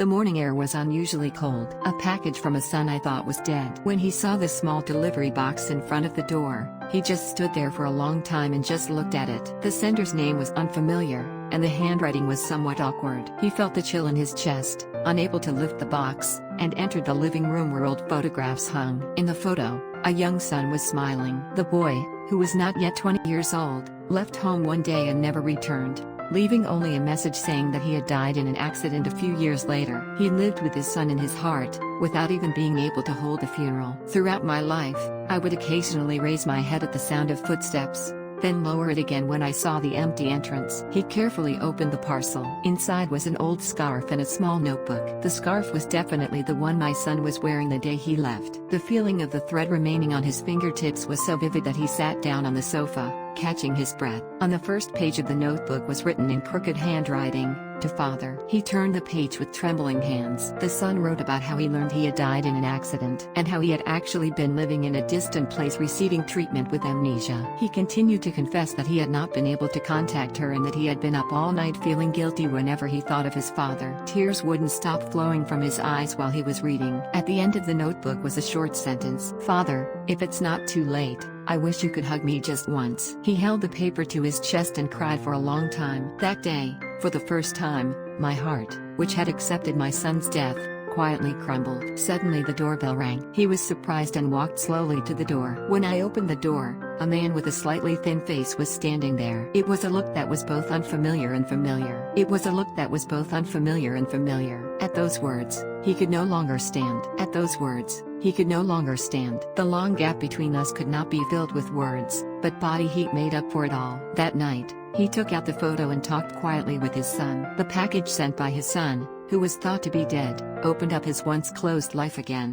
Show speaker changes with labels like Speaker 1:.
Speaker 1: The morning air was unusually cold. A package from a son I thought was dead. When he saw the small delivery box in front of the door, he just stood there for a long time and just looked at it. The sender's name was unfamiliar, and the handwriting was somewhat awkward. He felt the chill in his chest, unable to lift the box, and entered the living room where old photographs hung. In the photo, a young son was smiling. The boy, who was not yet 20 years old, left home one day and never returned, leaving only a message saying that he had died in an accident a few years later. He lived with his son in his heart, without even being able to hold the funeral. Throughout my life, I would occasionally raise my head at the sound of footsteps, then lower it again when I saw the empty entrance. He carefully opened the parcel. Inside was an old scarf and a small notebook. The scarf was definitely the one my son was wearing the day he left. The feeling of the thread remaining on his fingertips was so vivid that he sat down on the sofa, catching his breath. On the first page of the notebook was written in crooked handwriting, "To Father." He turned the page with trembling hands. The son wrote about how he learned he had died in an accident, and how he had actually been living in a distant place receiving treatment with amnesia. He continued to confess that he had not been able to contact her and that he had been up all night feeling guilty whenever he thought of his father. Tears wouldn't stop flowing from his eyes while he was reading. At the end of the notebook was a short sentence: "Father, if it's not too late, I wish you could hug me just once." He held the paper to his chest and cried for a long time. That day, for the first time, my heart, which had accepted my son's death, quietly crumbled. Suddenly the doorbell rang. He was surprised and walked slowly to the door. When I opened the door, a man with a slightly thin face was standing there. It was a look that was both unfamiliar and familiar. It was a look that was both unfamiliar and familiar. At those words, he could no longer stand. At those words, he could no longer stand. The long gap between us could not be filled with words, but body heat made up for it all. That night, he took out the photo and talked quietly with his son. The package sent by his son, who was thought to be dead, opened up his once closed life again.